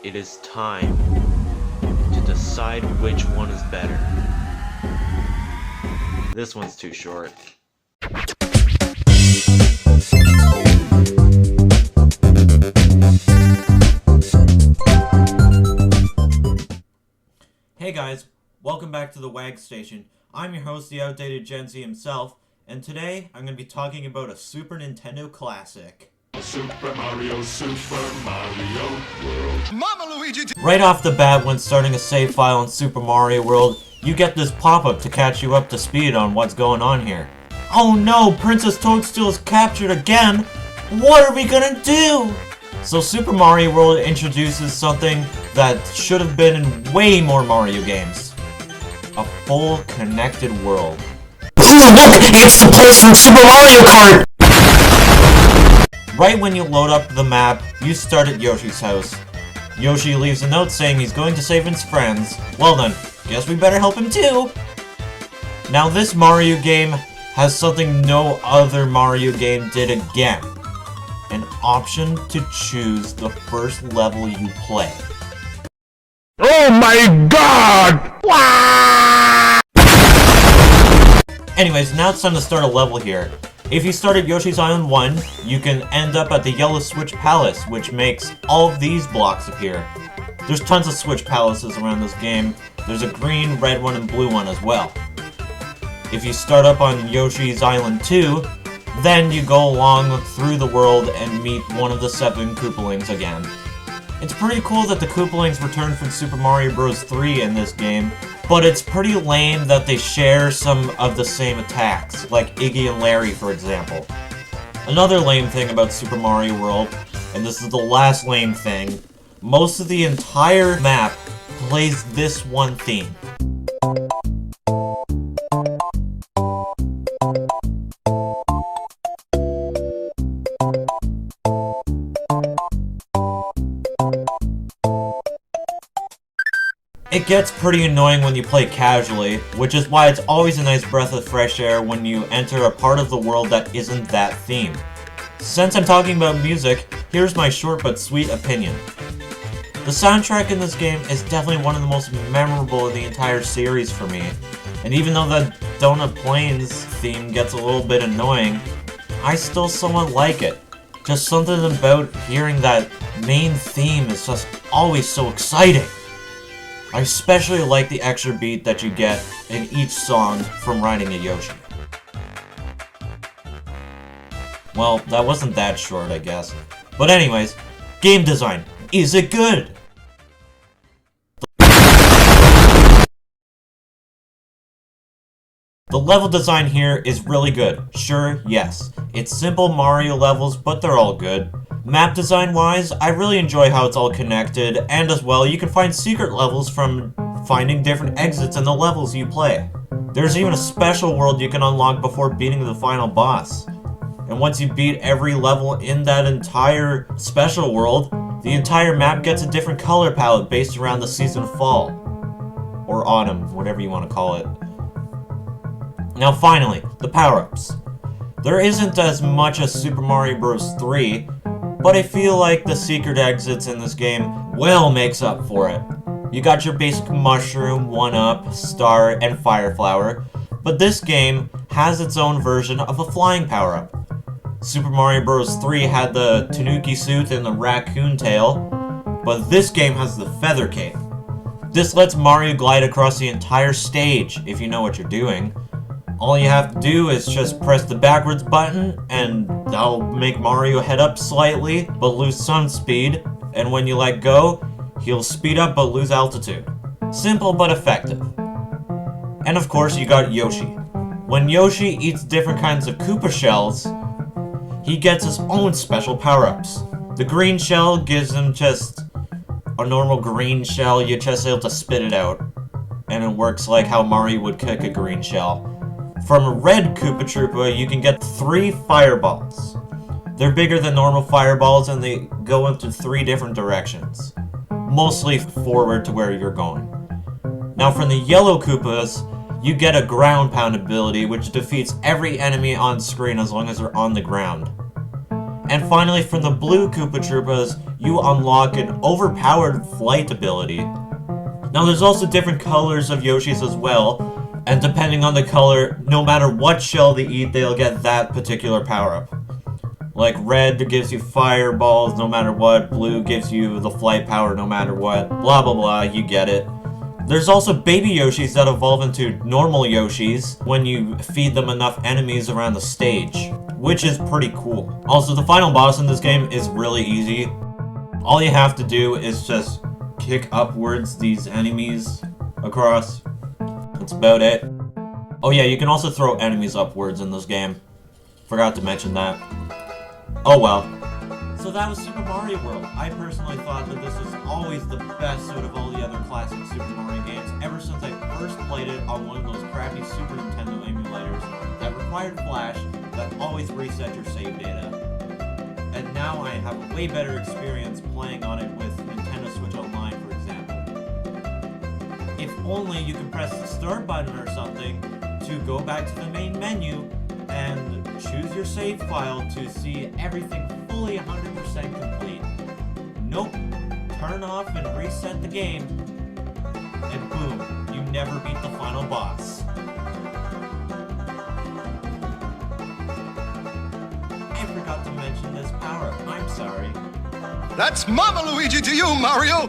It is time to decide which one is better. This one's too short. Hey guys, welcome back to the WAG Station. I'm your host, the outdated Gen Z himself, and today I'm going to be talking about a Super Nintendo classic. Super Mario World. Mama Luigi! Right off the bat, when starting a save file in Super Mario World, you get this pop-up to catch you up to speed on what's going on here. Oh no, Princess Toadstool is captured again! What are we gonna do? So Super Mario World introduces something that should have been in way more Mario games. A full connected world. Look, it's the place from Super Mario Kart! Right when you load up the map, you start at Yoshi's house. Yoshi leaves a note saying he's going to save his friends. Well then, guess we better help him too! Now this Mario game has something no other Mario game did again. An option to choose the first level you play. Oh my god! Anyways, now it's time to start a level here. If you start at Yoshi's Island 1, you can end up at the Yellow Switch Palace, which makes all of these blocks appear. There's tons of Switch Palaces around this game. There's a green, red one, and blue one as well. If you start up on Yoshi's Island 2, then you go along through the world and meet one of the 7 Koopalings again. It's pretty cool that the Koopalings returned from Super Mario Bros. 3 in this game, but it's pretty lame that they share some of the same attacks, like Iggy and Larry for example. Another lame thing about Super Mario World, and this is the last lame thing, most of the entire map plays this one theme. It gets pretty annoying when you play casually, which is why it's always a nice breath of fresh air when you enter a part of the world that isn't that theme. Since I'm talking about music, here's my short but sweet opinion. The soundtrack in this game is definitely one of the most memorable in the entire series for me, and even though the Donut Plains theme gets a little bit annoying, I still somewhat like it. Just something about hearing that main theme is just always so exciting. I especially like the extra beat that you get in each song from riding a Yoshi. Well, that wasn't that short, I guess. But anyways, game design. Is it good? The level design here is really good. Sure, yes. It's simple Mario levels, but they're all good. Map design wise, I really enjoy how it's all connected, and as well, you can find secret levels from finding different exits in the levels you play. There's even a special world you can unlock before beating the final boss. And once you beat every level in that entire special world, the entire map gets a different color palette based around the season of fall. Or autumn, whatever you want to call it. Now finally, the power-ups. There isn't as much as Super Mario Bros. 3, but I feel like the secret exits in this game well makes up for it. You got your basic mushroom, 1-up, star, and fire flower, but this game has its own version of a flying power-up. Super Mario Bros. 3 had the Tanuki suit and the raccoon tail, but this game has the feather cape. This lets Mario glide across the entire stage if you know what you're doing. All you have to do is just press the backwards button, and that'll make Mario head up slightly, but lose some speed, and when you let go, he'll speed up but lose altitude. Simple but effective. And of course, you got Yoshi. When Yoshi eats different kinds of Koopa shells, he gets his own special power-ups. The green shell gives him just a normal green shell, you just able to spit it out. And it works like how Mario would kick a green shell. From a red Koopa Troopa, you can get 3 fireballs. They're bigger than normal fireballs and they go into 3 different directions. Mostly forward to where you're going. Now from the yellow Koopas, you get a ground pound ability which defeats every enemy on screen as long as they're on the ground. And finally from the blue Koopa Troopas, you unlock an overpowered flight ability. Now there's also different colors of Yoshis as well, and depending on the color, no matter what shell they eat, they'll get that particular power-up. Like red gives you fireballs no matter what, blue gives you the flight power no matter what, blah blah blah, you get it. There's also baby Yoshis that evolve into normal Yoshis when you feed them enough enemies around the stage, which is pretty cool. Also, the final boss in this game is really easy. All you have to do is just kick upwards these enemies across. That's about it. Oh yeah, you can also throw enemies upwards in this game. Forgot to mention that. Oh well. So that was Super Mario World. I personally thought that this was always the best out of all the other classic Super Mario games ever since I first played it on one of those crappy Super Nintendo emulators that required Flash that always reset your save data. And now I have a way better experience playing on it with Nintendo Switch Online, for example. If only you could press the start button or something to go back to the main menu and choose your save file to see everything fully 100% complete. Nope. Turn off and reset the game, and boom, you never beat the final boss. I forgot to mention this power. I'm sorry. That's Mama Luigi to you, Mario!